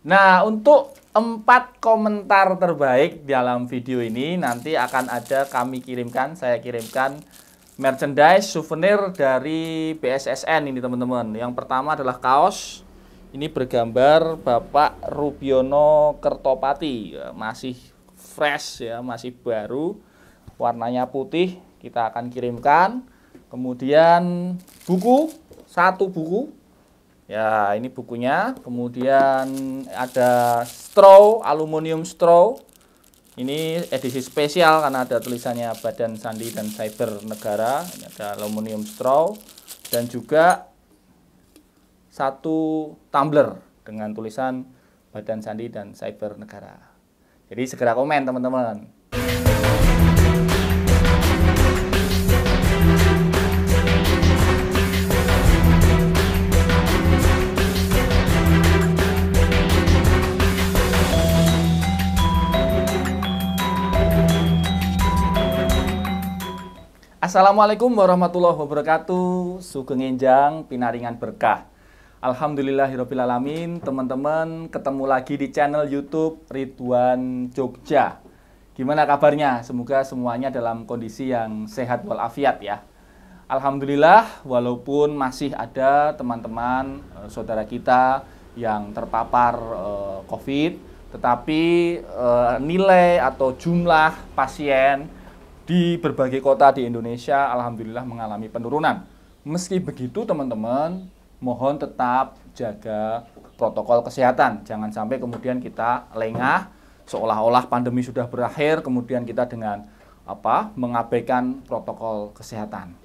Nah, untuk 4 komentar terbaik dalam video ini nanti akan saya kirimkan merchandise souvenir dari BSSN ini teman-teman. Yang pertama adalah kaos. Ini bergambar Bapak Rubiono Kertopati, masih fresh ya, masih baru. Warnanya putih, kita akan kirimkan. Kemudian buku, 1 buku. Ya, ini bukunya. Kemudian ada straw, aluminium straw. Ini edisi spesial karena ada tulisannya Badan Sandi dan Cyber Negara. Ini ada aluminium straw dan juga 1 tumbler dengan tulisan Badan Sandi dan Cyber Negara. Jadi segera komen teman-teman. Assalamualaikum warahmatullahi wabarakatuh. Sugeng enjang pinaringan berkah. Alhamdulillahirrabbilalamin. Teman-teman, ketemu lagi di channel YouTube Ridwan Jogja. Gimana kabarnya? Semoga semuanya dalam kondisi yang sehat walafiat ya. Alhamdulillah, walaupun masih ada teman-teman saudara kita yang terpapar COVID, tetapi nilai atau jumlah pasien di berbagai kota di Indonesia alhamdulillah mengalami penurunan. Meski begitu teman-teman, mohon tetap jaga protokol kesehatan. Jangan sampai kemudian kita lengah seolah-olah pandemi sudah berakhir, kemudian kita dengan mengabaikan protokol kesehatan.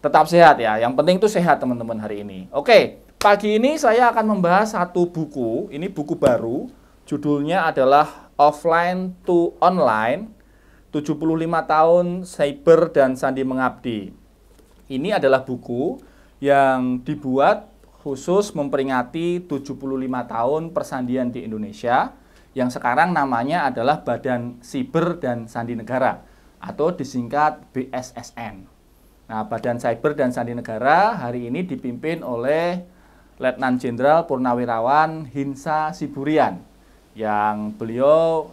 Tetap sehat ya. Yang penting itu sehat teman-teman hari ini. Oke, pagi ini saya akan membahas 1 buku. Ini buku baru. Judulnya adalah Offline to Online. 75 tahun Cyber dan Sandi Mengabdi. Ini adalah buku yang dibuat khusus memperingati 75 tahun persandian di Indonesia, yang sekarang namanya adalah Badan Siber dan Sandi Negara atau disingkat BSSN. Nah, Badan Cyber dan Sandi Negara hari ini dipimpin oleh Letnan Jenderal Purnawirawan Hinsa Siburian, yang beliau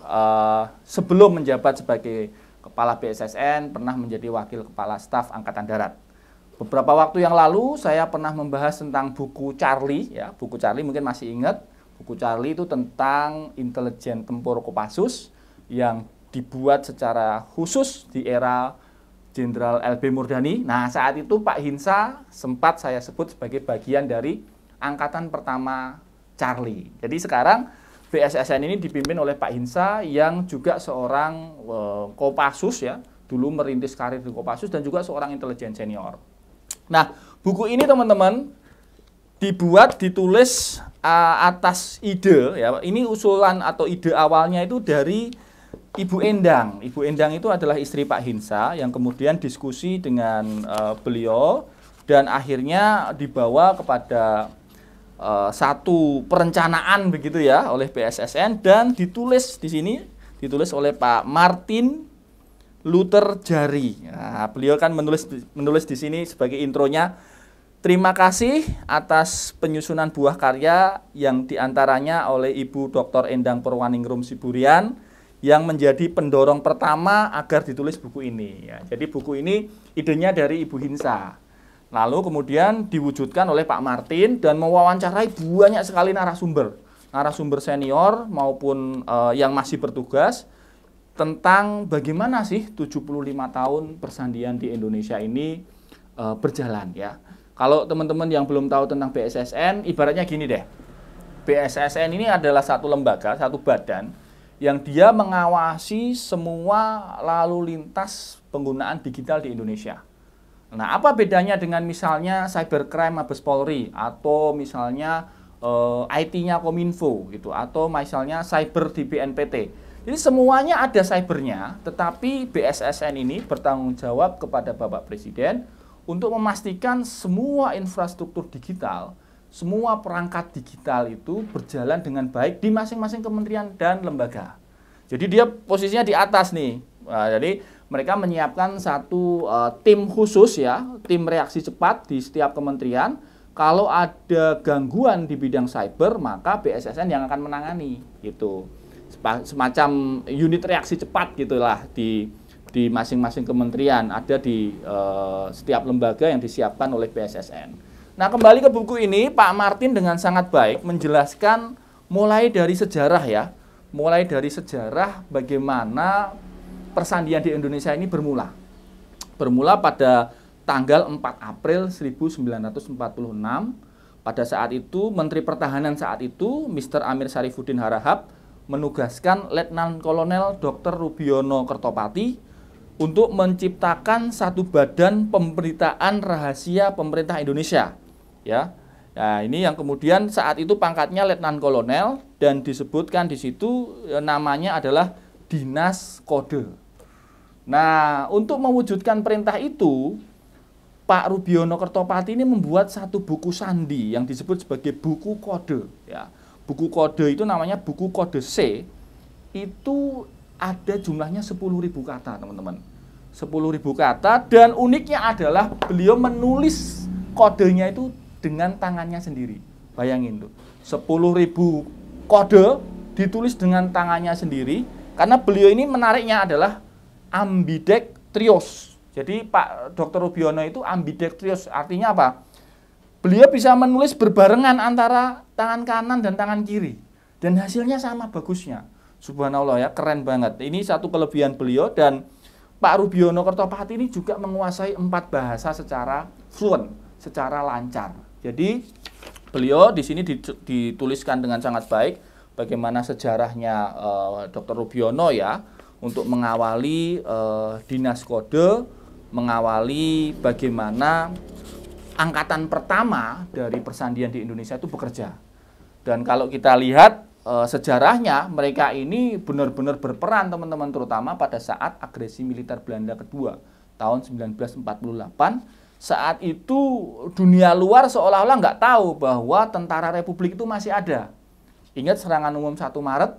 sebelum menjabat sebagai Kepala BSSN pernah menjadi Wakil Kepala Staf Angkatan Darat. Beberapa waktu yang lalu saya pernah membahas tentang buku Charlie ya. Buku Charlie mungkin masih ingat. Buku Charlie itu tentang intelijen tempur Kopassus yang dibuat secara khusus di era Jenderal LB Murdani. Nah, saat itu Pak Hinsa sempat saya sebut sebagai bagian dari Angkatan Pertama Charlie. Jadi sekarang BSSN ini dipimpin oleh Pak Hinsa yang juga seorang Kopassus ya, dulu merintis karir di Kopassus dan juga seorang intelijen senior. Nah, buku ini teman-teman ditulis atas ide ya. Ini usulan atau ide awalnya itu dari Ibu Endang. Ibu Endang itu adalah istri Pak Hinsa yang kemudian diskusi dengan beliau dan akhirnya dibawa kepada satu perencanaan begitu ya oleh BSSN dan ditulis di sini oleh Pak Martin Luther Jari. Nah, beliau kan menulis di sini sebagai intronya, terima kasih atas penyusunan buah karya yang diantaranya oleh Ibu Dr. Endang Purwaningrum Siburian yang menjadi pendorong pertama agar ditulis buku ini ya. Jadi buku ini idenya dari Ibu Hinsa. Lalu kemudian diwujudkan oleh Pak Martin dan mewawancarai banyak sekali narasumber senior maupun yang masih bertugas tentang bagaimana sih 75 tahun persandian di Indonesia ini berjalan ya. Kalau teman-teman yang belum tahu tentang BSSN, ibaratnya gini deh. BSSN ini adalah satu lembaga, satu badan yang dia mengawasi semua lalu lintas penggunaan digital di Indonesia. Nah, apa bedanya dengan misalnya cybercrime Mabes Polri atau misalnya IT-nya Kominfo gitu atau misalnya cyber di BNPT. Jadi semuanya ada cybernya, tetapi BSSN ini bertanggung jawab kepada Bapak Presiden untuk memastikan semua infrastruktur digital, semua perangkat digital itu berjalan dengan baik di masing-masing kementerian dan lembaga. Jadi dia posisinya di atas nih. Nah, jadi mereka menyiapkan satu tim khusus ya, tim reaksi cepat di setiap kementerian. Kalau ada gangguan di bidang cyber, maka BSSN yang akan menangani, gitu. Semacam unit reaksi cepat gitulah di masing-masing kementerian, ada di setiap lembaga yang disiapkan oleh BSSN. Nah, kembali ke buku ini, Pak Martin dengan sangat baik menjelaskan mulai dari sejarah ya, mulai dari sejarah bagaimana persandian di Indonesia ini bermula. Bermula pada tanggal 4 April 1946, pada saat itu Menteri Pertahanan saat itu, Mr. Amir Syarifuddin Harahap, menugaskan Letnan Kolonel Dr. Rubiono Kertopati untuk menciptakan satu badan pemberitaan rahasia pemerintah Indonesia. Ya, nah, ini yang kemudian saat itu pangkatnya Letnan Kolonel dan disebutkan di situ namanya adalah Dinas Kode. Nah, untuk mewujudkan perintah itu, Pak Rubiono Kertopati ini membuat satu buku sandi yang disebut sebagai buku kode. Ya. Buku kode itu namanya buku kode C, itu ada jumlahnya 10.000 kata, teman-teman. 10.000 kata, dan uniknya adalah beliau menulis kodenya itu dengan tangannya sendiri. Bayangin tuh, 10.000 kode ditulis dengan tangannya sendiri, karena beliau ini menariknya adalah ambidextrous. Jadi Pak Dr. Rubiono itu ambidextrous, artinya apa? Beliau bisa menulis berbarengan antara tangan kanan dan tangan kiri. Dan hasilnya sama bagusnya. Subhanallah ya, keren banget. Ini satu kelebihan beliau, dan Pak Rubiono Kertopati ini juga menguasai 4 bahasa secara fluent, secara lancar. Jadi beliau di sini dituliskan dengan sangat baik bagaimana sejarahnya Dr. Rubiono ya, untuk mengawali Dinas Kode, mengawali bagaimana angkatan pertama dari persandian di Indonesia itu bekerja. Dan kalau kita lihat sejarahnya, mereka ini benar-benar berperan, teman-teman, terutama pada saat agresi militer Belanda kedua tahun 1948. Saat itu dunia luar seolah-olah nggak tahu bahwa tentara Republik itu masih ada. Ingat serangan umum 1 Maret,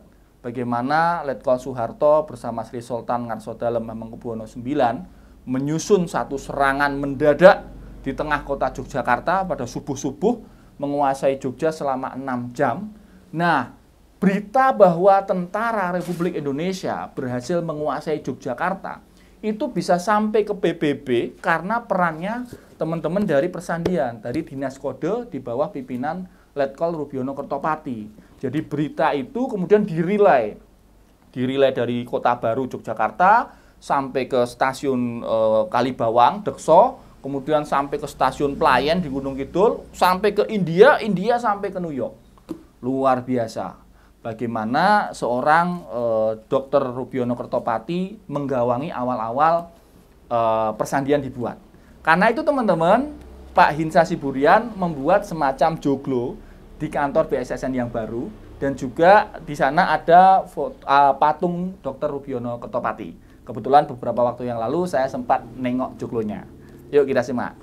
bagaimana Letkol Soeharto bersama Sri Sultan Ngarsodalem Hamengkubuwono IX menyusun satu serangan mendadak di tengah kota Yogyakarta pada subuh-subuh, menguasai Jogja selama 6 jam. Nah, berita bahwa tentara Republik Indonesia berhasil menguasai Yogyakarta itu bisa sampai ke PBB karena perannya teman-teman dari persandian, dari Dinas Kode di bawah pimpinan Letkol Rubiono Kertopati. Jadi berita itu kemudian dirilai dari Kota Baru Yogyakarta sampai ke stasiun Kalibawang, Dekso, kemudian sampai ke stasiun Pelayan di Gunung Kidul, sampai ke India sampai ke New York. Luar biasa. Bagaimana seorang Dr. Rubiono Kertopati menggawangi awal-awal persandian dibuat. Karena itu teman-teman, Pak Hinsa Siburian membuat semacam joglo di kantor BSSN yang baru, dan juga di sana ada patung Dr. Rubiono Kertopati. Kebetulan beberapa waktu yang lalu saya sempat nengok joglonya. Yuk kita simak.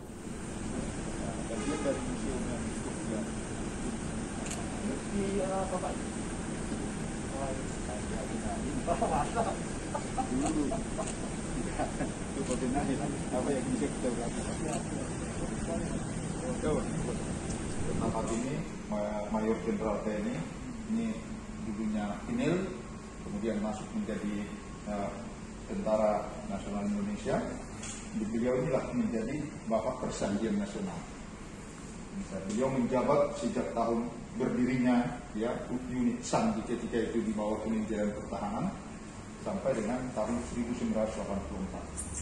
Tempat ini Mayor Jenderal TNI, ini dulunya Inil, kemudian masuk menjadi Tentara Nasional Indonesia. Beliau inilah menjadi Bapak Persandian Nasional. Beliau menjabat sejak tahun berdirinya ya unit SAN ketika itu di bawah Kementerian Pertahanan sampai dengan tahun 1984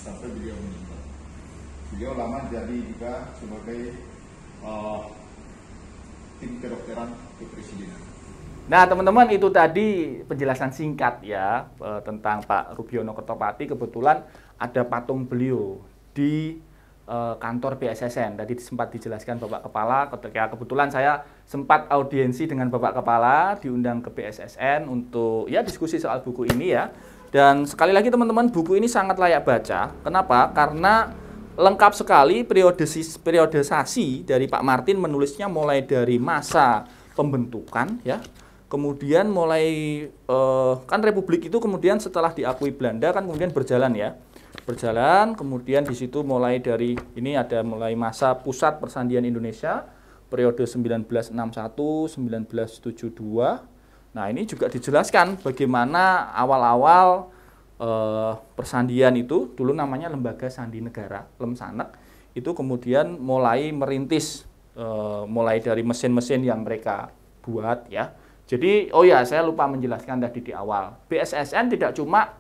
sampai beliau meninggal. Beliau lama jadi juga sebagai tim kedokteran kepresidenan. Nah teman-teman, itu tadi penjelasan singkat ya tentang Pak Rubiono Kertopati. Kebetulan ada patung beliau di kantor BSSN. Tadi sempat dijelaskan Bapak Kepala, ketika kebetulan saya sempat audiensi dengan Bapak Kepala, diundang ke BSSN untuk ya diskusi soal buku ini ya. Dan sekali lagi teman-teman, buku ini sangat layak baca. Kenapa? Karena lengkap sekali periodisasi dari Pak Martin, menulisnya mulai dari masa pembentukan ya. Kemudian mulai kan Republik itu kemudian setelah diakui Belanda kan kemudian berjalan ya. Berjalan, kemudian di situ mulai dari ini ada mulai masa pusat persandian Indonesia, periode 1961, 1972. Nah, ini juga dijelaskan bagaimana awal-awal persandian itu, dulu namanya Lembaga Sandi Negara, Lemsanek, itu kemudian mulai merintis, mulai dari mesin-mesin yang mereka buat ya. Jadi, oh ya, saya lupa menjelaskan tadi di awal, BSSN tidak cuma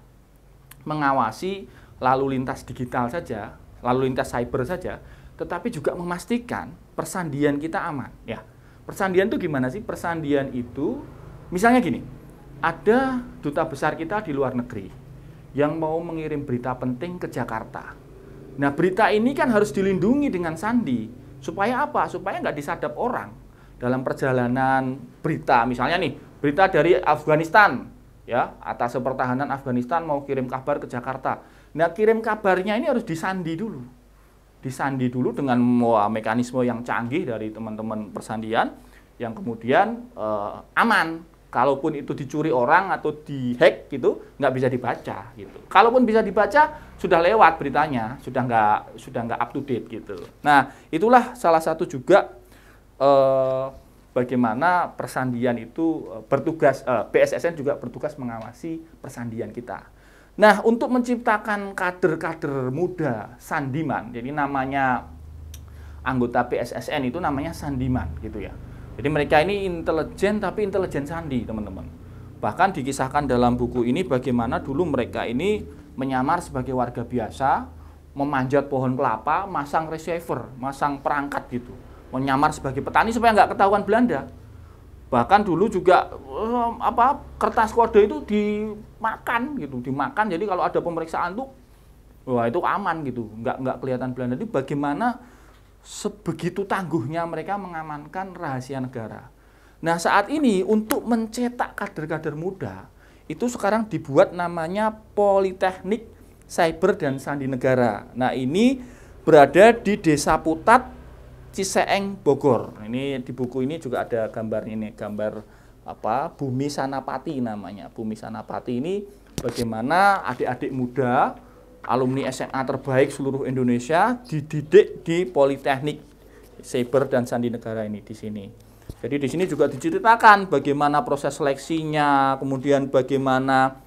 mengawasi lalu lintas digital saja, lalu lintas cyber saja, tetapi juga memastikan persandian kita aman ya. Persandian itu gimana sih? Persandian itu misalnya gini, ada duta besar kita di luar negeri yang mau mengirim berita penting ke Jakarta. Nah, berita ini kan harus dilindungi dengan sandi. Supaya apa? Supaya nggak disadap orang dalam perjalanan berita. Misalnya nih, berita dari Afghanistan, ya, atas pertahanan Afghanistan mau kirim kabar ke Jakarta. Nah, kirim kabarnya ini harus disandi dulu. Disandi dulu dengan mekanisme yang canggih dari teman-teman persandian, yang kemudian aman. Kalaupun itu dicuri orang atau dihack gitu, nggak bisa dibaca gitu. Kalaupun bisa dibaca, sudah lewat beritanya, sudah nggak up to date gitu. Nah, itulah salah satu juga bagaimana persandian itu bertugas, BSSN juga bertugas mengawasi persandian kita. Nah, untuk menciptakan kader-kader muda sandiman, jadi namanya anggota BSSN itu namanya sandiman gitu ya. Jadi mereka ini intelijen tapi intelijen sandi, teman-teman. Bahkan dikisahkan dalam buku ini bagaimana dulu mereka ini menyamar sebagai warga biasa, memanjat pohon kelapa, masang receiver, masang perangkat gitu. Menyamar sebagai petani supaya nggak ketahuan Belanda. Bahkan dulu juga kertas kode itu dimakan gitu, dimakan. Jadi kalau ada pemeriksaan tuh, wah itu aman gitu, nggak kelihatan Belanda. Itu bagaimana sebegitu tangguhnya mereka mengamankan rahasia negara. Nah, saat ini untuk mencetak kader-kader muda, itu sekarang dibuat namanya Politeknik Cyber dan Sandi Negara. Nah, ini berada di Desa Putat, Ciseeng, Bogor. Ini di buku ini juga ada gambarnya ini, gambar Bumi Sanapati namanya. Bumi Sanapati ini bagaimana adik-adik muda alumni SMA terbaik seluruh Indonesia dididik di Politeknik Cyber dan Sandi Negara ini di sini. Jadi di sini juga diceritakan bagaimana proses seleksinya, kemudian bagaimana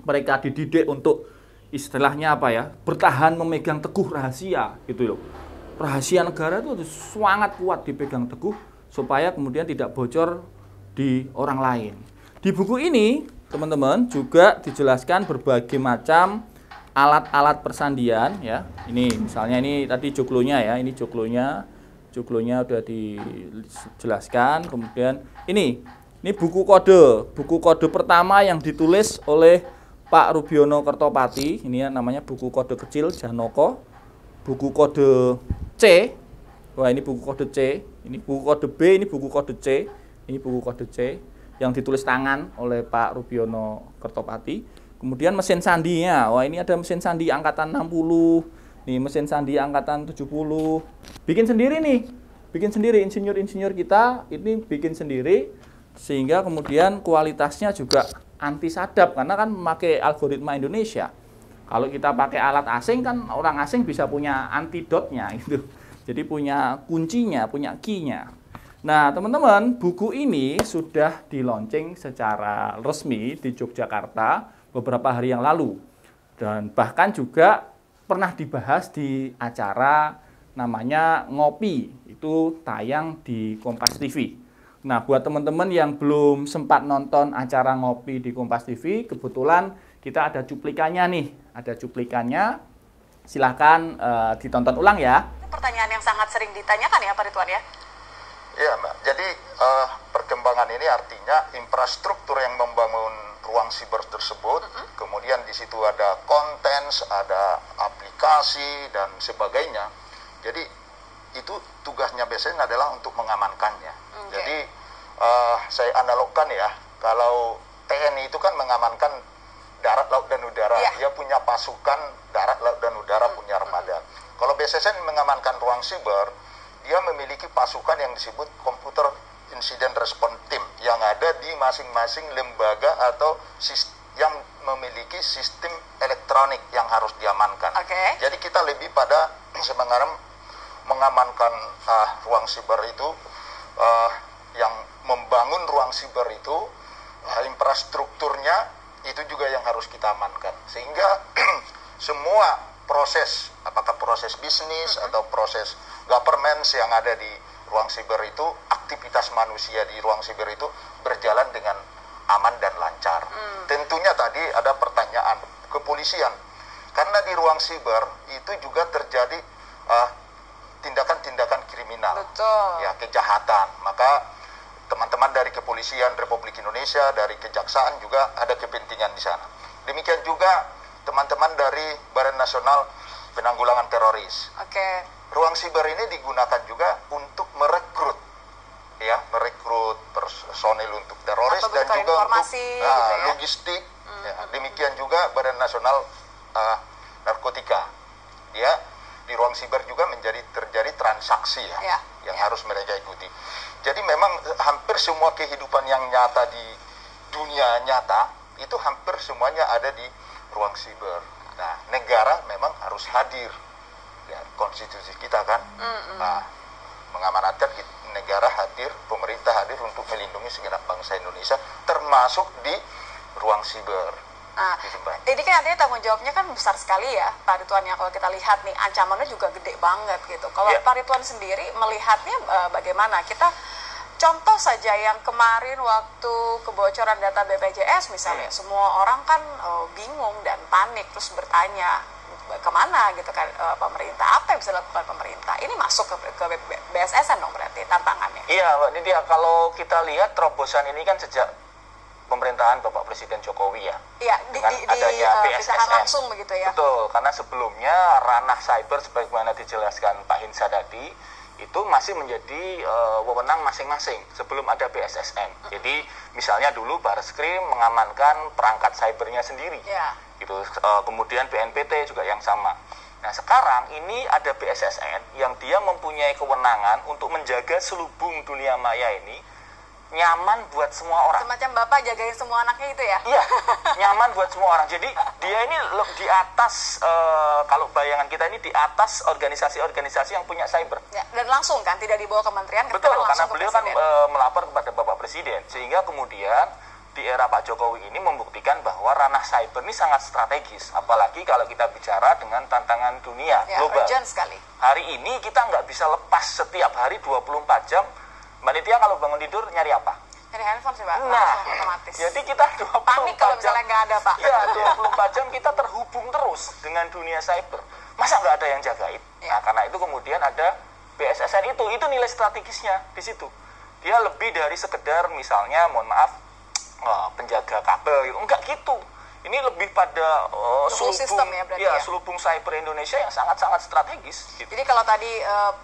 mereka dididik untuk istilahnya bertahan memegang teguh rahasia gitu loh. Rahasia negara itu sangat kuat dipegang teguh supaya kemudian tidak bocor di orang lain. Di buku ini, teman-teman, juga dijelaskan berbagai macam alat-alat persandian ya. Ini misalnya ini tadi joglonya ya, ini joglonya udah dijelaskan. Kemudian ini buku kode pertama yang ditulis oleh Pak Rubiono Kertopati. Ini ya, namanya buku kode kecil Janoko. Buku kode C. Wah, ini buku kode C. Ini buku kode B, ini buku kode C. Ini buku kode C yang ditulis tangan oleh Pak Rubiono Kertopati. Kemudian mesin sandinya, wah ini ada mesin sandi angkatan 60, nih mesin sandi angkatan 70. Bikin sendiri nih, bikin sendiri, insinyur-insinyur kita ini bikin sendiri, sehingga kemudian kualitasnya juga anti sadap, karena kan memakai algoritma Indonesia. Kalau kita pakai alat asing kan orang asing bisa punya antidotnya gitu. Jadi punya kuncinya, punya key-nya. Nah, teman-teman, buku ini sudah di-launching secara resmi di Yogyakarta beberapa hari yang lalu, dan bahkan juga pernah dibahas di acara namanya Ngopi, itu tayang di Kompas TV. Nah, buat teman-teman yang belum sempat nonton acara Ngopi di Kompas TV, kebetulan kita ada cuplikannya nih, ada cuplikannya, silahkan ditonton ulang ya. Pertanyaan yang sangat sering ditanyakan ya Pak Ridwan ya. Iya Mbak, jadi perkembangan ini artinya infrastruktur yang membangun ruang siber tersebut, kemudian di situ ada konten, ada aplikasi dan sebagainya. Jadi itu tugasnya biasanya adalah untuk mengamankannya. Jadi saya analogkan ya, kalau TNI itu kan mengamankan darat, laut dan udara, dia punya pasukan darat, laut dan udara, punya armada. Kalau BSSN mengamankan ruang siber, dia memiliki pasukan yang disebut komputer Incident Response Team yang ada di masing-masing lembaga atau yang memiliki sistem elektronik yang harus diamankan. Jadi kita lebih pada sebenarnya mengamankan ruang siber itu yang membangun ruang siber itu, infrastrukturnya itu juga yang harus kita amankan. Sehingga semua proses, apakah proses bisnis atau proses governance yang ada di ruang siber itu, aktivitas manusia di ruang siber itu berjalan dengan aman dan lancar. Tentunya tadi ada pertanyaan kepolisian, karena di ruang siber itu juga terjadi tindakan-tindakan kriminal, ya, kejahatan. Maka teman-teman dari Kepolisian Republik Indonesia, dari Kejaksaan juga ada kepentingan di sana. Demikian juga teman-teman dari Badan Nasional Penanggulangan Teroris. Ruang siber ini digunakan juga untuk merekrut, ya, merekrut personil untuk teroris dan juga untuk gitu ya, logistik. Ya, demikian juga Badan Nasional Narkotika. Dia di ruang siber juga terjadi transaksi yang harus mereka ikuti. Jadi memang hampir semua kehidupan yang nyata di dunia nyata itu hampir semuanya ada di ruang siber. Nah, negara memang harus hadir. Ya, konstitusi kita kan mengamanatkan negara hadir, pemerintah hadir untuk melindungi segenap bangsa Indonesia, termasuk di ruang siber. Nah, ini kan artinya tanggung jawabnya kan besar sekali ya, Pak Ridwan, ya. Kalau kita lihat nih, ancamannya juga gede banget gitu. Kalau Pak Ridwan sendiri melihatnya bagaimana? Kita contoh saja yang kemarin waktu kebocoran data BPJS misalnya, semua orang kan bingung dan panik, terus bertanya kemana gitu kan pemerintah, apa yang bisa dilakukan pemerintah? Ini masuk ke BSSN dong berarti tantangannya. Iya, Mbak Nidia, kalau kita lihat terobosan ini kan sejak pemerintahan Bapak Presiden Jokowi ya. Iya, dengan adanya BSSN langsung begitu ya. Betul, karena sebelumnya ranah cyber sebagaimana dijelaskan Pak Hinsa tadi itu masih menjadi wewenang masing-masing sebelum ada BSSN. Jadi misalnya dulu Barreskrim mengamankan perangkat cybernya sendiri. Gitu. Kemudian BNPT juga yang sama. Nah, sekarang ini ada BSSN yang dia mempunyai kewenangan untuk menjaga selubung dunia maya ini nyaman buat semua orang. Semacam Bapak jagain semua anaknya itu ya? Iya, nyaman buat semua orang. Jadi dia ini di atas, kalau bayangan kita ini di atas organisasi-organisasi yang punya cyber. Ya, dan langsung kan, tidak dibawa kementerian. Betul, karena beliau kan melapor kepada Bapak Presiden. Sehingga kemudian di era Pak Jokowi ini membuktikan bahwa ranah cyber ini sangat strategis. Apalagi kalau kita bicara dengan tantangan dunia global. Urgent sekali. Hari ini kita nggak bisa lepas setiap hari 24 jam. Mbak Nitia kalau bangun tidur nyari apa? Nyari handphone sih, Pak. Nah, otomatis. Jadi kita 24 panik kalau misalnya nggak ada, Pak. Iya, 24 jam kita terhubung terus dengan dunia cyber. Masa nggak ada yang jagain? Nah, karena itu kemudian ada BSSN itu nilai strategisnya di situ. Dia lebih dari sekedar misalnya, mohon maaf, penjaga kabel gitu. Enggak gitu. Ini lebih pada selubung, selubung cyber Indonesia yang sangat-sangat strategis. Gitu. Jadi kalau tadi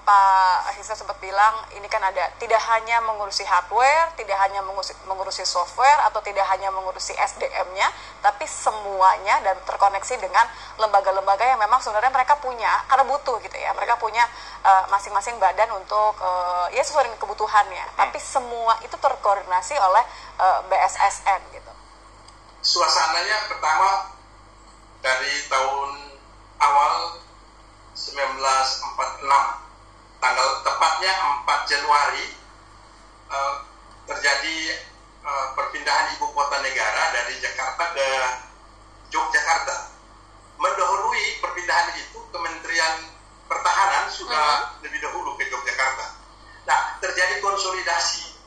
Pak Hisa sempat bilang, ini kan ada tidak hanya mengurusi hardware, tidak hanya mengurusi software, atau tidak hanya mengurusi SDM-nya, tapi semuanya dan terkoneksi dengan lembaga-lembaga yang memang sebenarnya mereka punya, karena butuh gitu ya. Mereka punya masing-masing badan untuk ya sesuai dengan kebutuhannya. Tapi semua itu terkoordinasi oleh BSSN gitu. Suasananya pertama dari tahun awal 1946, tanggal tepatnya 4 Januari terjadi perpindahan ibu kota negara dari Jakarta ke Yogyakarta. Mendahului perpindahan itu Kementerian Pertahanan sudah lebih dahulu ke Yogyakarta. Nah, terjadi konsolidasi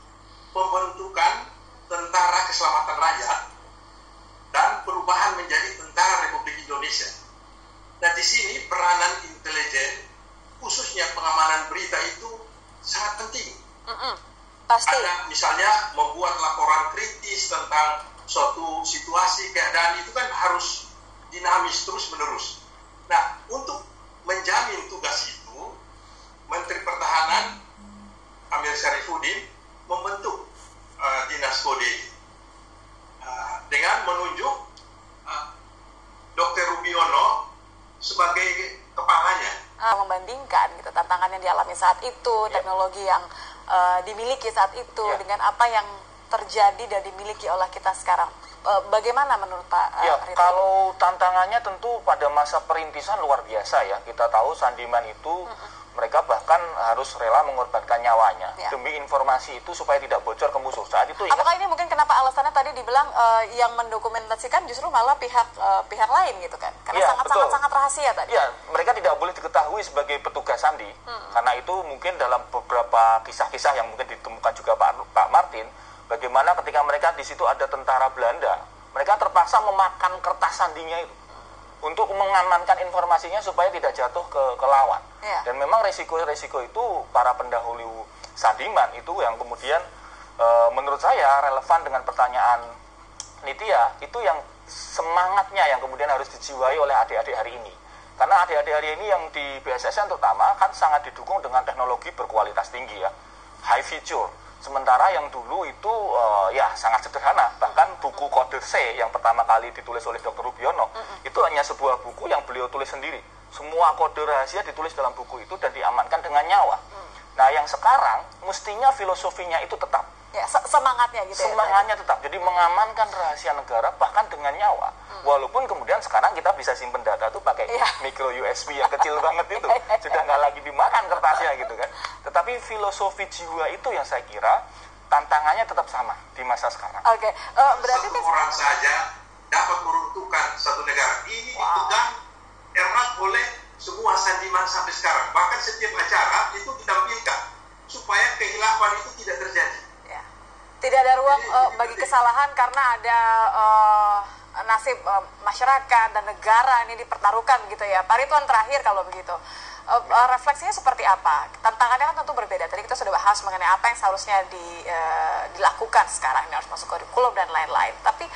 pembentukan Tentara Keselamatan Rakyat dan perubahan menjadi Tentara Republik Indonesia. Nah, di sini peranan intelijen, khususnya pengamanan berita itu sangat penting. Pasti. Ada misalnya membuat laporan kritis tentang suatu situasi keadaan itu kan harus dinamis terus-menerus. Nah, untuk menjamin tugas itu, Menteri Pertahanan Amir Syarifuddin membentuk Dinas Kode dengan menunjuk Dr. Rubiono sebagai kepalanya. Membandingkan gitu tantangan yang dialami saat itu, teknologi yang dimiliki saat itu dengan apa yang terjadi dan dimiliki oleh kita sekarang. Bagaimana menurut Pak Rita? Kalau tantangannya tentu pada masa perintisan luar biasa ya. Kita tahu Sandiman itu mereka bahkan harus rela mengorbankan nyawanya Ya. demi informasi itu supaya tidak bocor ke musuh. Saat itu ingat, Apakah ini mungkin kenapa alasannya tadi dibilang yang mendokumentasikan justru malah pihak lain gitu kan? Karena Iya, betul. sangat rahasia tadi. ya, mereka tidak boleh diketahui sebagai petugas sandi, karena itu mungkin dalam beberapa kisah-kisah yang mungkin ditemukan juga Pak Martin, bagaimana ketika mereka di situ ada tentara Belanda, mereka terpaksa memakan kertas sandinya itu untuk mengamankan informasinya supaya tidak jatuh ke lawan. Iya. Dan memang resiko-resiko itu para pendahulu sandiman itu yang kemudian menurut saya relevan dengan pertanyaan Nitya, itu yang semangatnya yang kemudian harus dijiwai oleh adik-adik hari ini. Karena adik-adik hari ini yang di BSSN terutama kan sangat didukung dengan teknologi berkualitas tinggi ya, high feature. Sementara yang dulu itu ya sangat sederhana. Bahkan buku kode C yang pertama kali ditulis oleh Dr. Rubiono itu hanya sebuah buku yang beliau tulis sendiri. Semua kode rahasia ditulis dalam buku itu dan diamankan dengan nyawa. Nah, yang sekarang mestinya filosofinya itu tetap. Ya, semangatnya gitu ya. Semangatnya tetap. Jadi mengamankan rahasia negara bahkan dengan nyawa. Walaupun kemudian sekarang kita bisa simpen data tuh pakai micro USB yang kecil banget itu. Sudah nggak lagi dimakan kertasnya gitu kan. Tetapi filosofi jiwa itu yang saya kira tantangannya tetap sama di masa sekarang. Oke, berarti Satu orang saja dapat meruntuhkan satu negara. Ini dipegang erat oleh semua sandiman sampai sekarang. Bahkan setiap acara itu ditampilkan supaya kehilafan itu tidak terjadi. ya, tidak ada ruang bagi kesalahan karena ada nasib masyarakat dan negara ini dipertaruhkan gitu ya. Pak Ridwan, terakhir kalau begitu, refleksinya seperti apa? Tantangannya kan tentu berbeda. Tadi kita sudah bahas mengenai apa yang seharusnya dilakukan sekarang, ini harus masuk kurikulum dan lain-lain. Tapi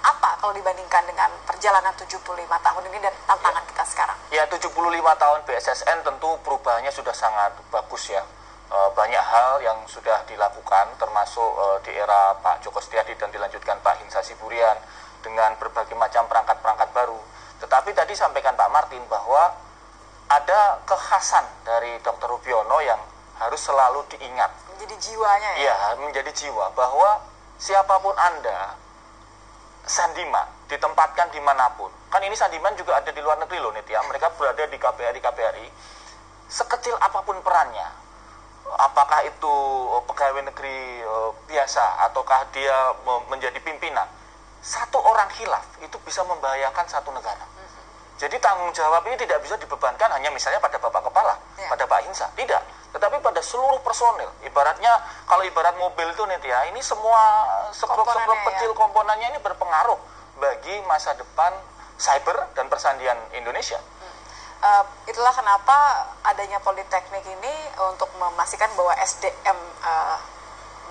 apa kalau dibandingkan dengan perjalanan 75 tahun ini dan tantangan kita sekarang? Ya, 75 tahun BSSN tentu perubahannya sudah sangat bagus ya. Banyak hal yang sudah dilakukan termasuk di era Pak Joko Setiadi dan dilanjutkan Pak Hinsa Siburian dengan berbagai macam perangkat-perangkat baru. Tetapi tadi sampaikan Pak Martin bahwa ada kekhasan dari Dr. Rubiono yang harus selalu diingat. Menjadi jiwanya ya? Iya, menjadi jiwa bahwa siapapun Anda, sandiman, ditempatkan dimanapun. Kan ini sandiman juga ada di luar negeri loh, Nitya. Mereka berada di KBRI. Sekecil apapun perannya, apakah itu pegawai negeri biasa, ataukah dia menjadi pimpinan, satu orang khilaf itu bisa membahayakan satu negara. Jadi tanggung jawab ini tidak bisa dibebankan hanya misalnya pada Bapak Kepala, pada Pak Hinsa, tidak. Tetapi pada seluruh personil. Ibaratnya, kalau ibarat mobil itu nih ya, ini semua sekrop-sekrop kecil komponennya ini berpengaruh bagi masa depan cyber dan persandian Indonesia. Itulah kenapa adanya Politeknik ini untuk memastikan bahwa SDM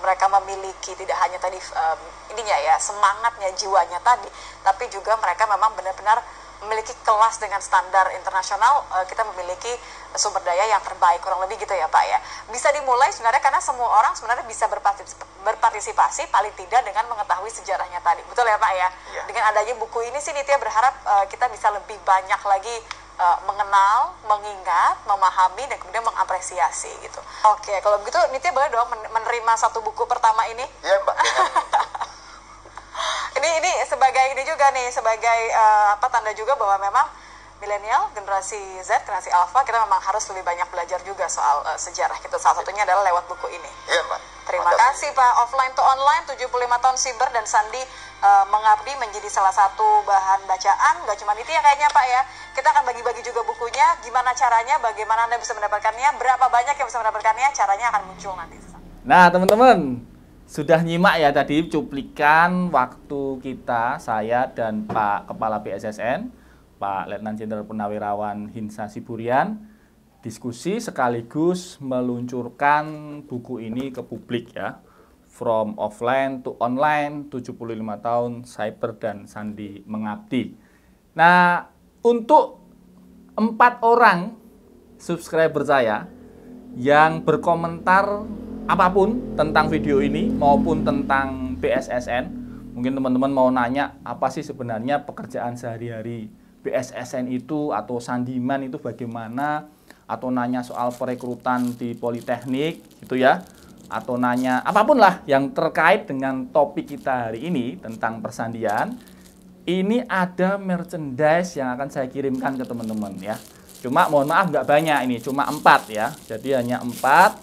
mereka memiliki tidak hanya tadi ininya ya, semangatnya, jiwanya tadi, tapi juga mereka memang benar-benar memiliki kelas dengan standar internasional. Kita memiliki sumber daya yang terbaik, kurang lebih gitu ya Pak ya. Bisa dimulai sebenarnya karena semua orang sebenarnya bisa berpartisipasi paling tidak dengan mengetahui sejarahnya tadi, betul ya Pak ya? Ya. Dengan adanya buku ini sih Nitya berharap kita bisa lebih banyak lagi mengenal, mengingat, memahami, dan kemudian mengapresiasi gitu. Oke, kalau begitu Nitya boleh dong menerima satu buku pertama ini? Iya Mbak. Ini sebagai ini juga nih, sebagai tanda juga bahwa memang milenial, generasi Z, generasi Alpha, kita memang harus lebih banyak belajar juga soal sejarah gitu. Salah satunya adalah lewat buku ini. Iya Mbak. Terima kasih Pak. Offline to Online, 75 tahun siber dan sandi mengabdi menjadi salah satu bahan bacaan. Gak cuma itu ya kayaknya Pak ya. Kita akan bagi-bagi juga bukunya. Gimana caranya, bagaimana Anda bisa mendapatkannya, berapa banyak yang bisa mendapatkannya, caranya akan muncul nanti. Nah teman-teman, sudah nyimak ya tadi cuplikan waktu kita, saya dan Pak Kepala BSSN, Pak Letnan Jenderal Purnawirawan Hinsa Siburian, diskusi sekaligus meluncurkan buku ini ke publik ya. From Offline to Online, 75 tahun cyber dan sandi mengabdi. Nah, untuk 4 orang subscriber saya yang berkomentar apapun tentang video ini maupun tentang BSSN, mungkin teman-teman mau nanya apa sih sebenarnya pekerjaan sehari-hari BSSN itu atau sandiman itu bagaimana, atau nanya soal perekrutan di Politeknik gitu ya, atau nanya apapun lah yang terkait dengan topik kita hari ini tentang persandian, ini ada merchandise yang akan saya kirimkan ke teman-teman ya. Cuma mohon maaf nggak banyak ini, cuma 4 ya. Jadi hanya 4.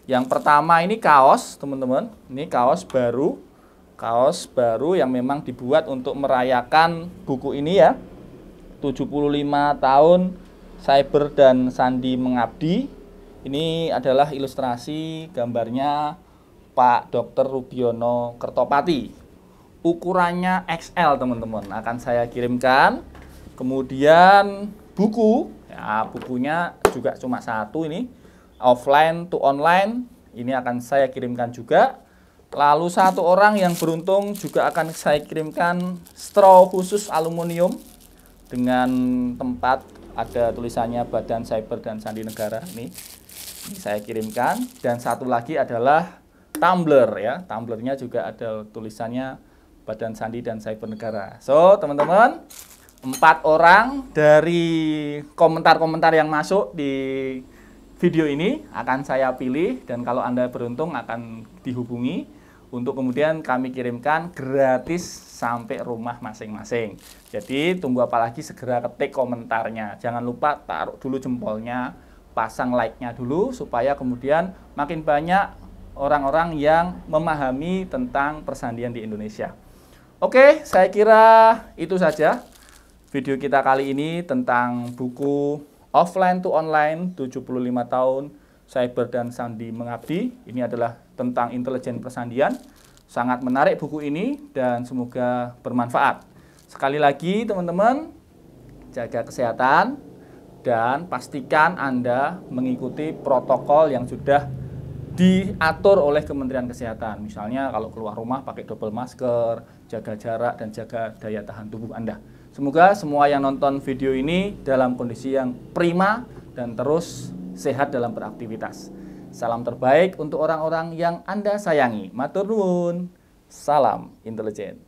Yang pertama ini kaos, teman-teman. Ini kaos baru. Kaos baru yang memang dibuat untuk merayakan buku ini ya. 75 tahun Cyber dan Sandi Mengabdi. Ini adalah ilustrasi gambarnya Pak Dr. Rubiono Kertopati. Ukurannya XL, teman-teman. Akan saya kirimkan. Kemudian buku, ya bukunya juga cuma 1 ini. Offline to online, ini akan saya kirimkan juga. Lalu 1 orang yang beruntung juga akan saya kirimkan straw khusus aluminium dengan tempat ada tulisannya Badan Cyber dan Sandi Negara ini saya kirimkan. Dan 1 lagi adalah tumbler ya, tumblernya juga ada tulisannya Badan Sandi dan Cyber Negara. So teman-teman, 4 orang dari komentar-komentar yang masuk di video ini akan saya pilih, dan kalau Anda beruntung akan dihubungi untuk kemudian kami kirimkan gratis sampai rumah masing-masing. Jadi tunggu apa lagi, segera ketik komentarnya. Jangan lupa taruh dulu jempolnya, pasang like-nya dulu supaya kemudian makin banyak orang-orang yang memahami tentang persandian di Indonesia. Oke, saya kira itu saja video kita kali ini tentang buku Offline to Online 75 tahun Cyber dan Sandi Mengabdi. Ini adalah tentang intelijen persandian. Sangat menarik buku ini dan semoga bermanfaat. Sekali lagi teman-teman, jaga kesehatan dan pastikan Anda mengikuti protokol yang sudah diatur oleh Kementerian Kesehatan. Misalnya kalau keluar rumah pakai double masker, jaga jarak dan jaga daya tahan tubuh Anda. Semoga semua yang nonton video ini dalam kondisi yang prima dan terus sehat dalam beraktivitas. Salam terbaik untuk orang-orang yang Anda sayangi. Matur nuwun. Salam intelijen.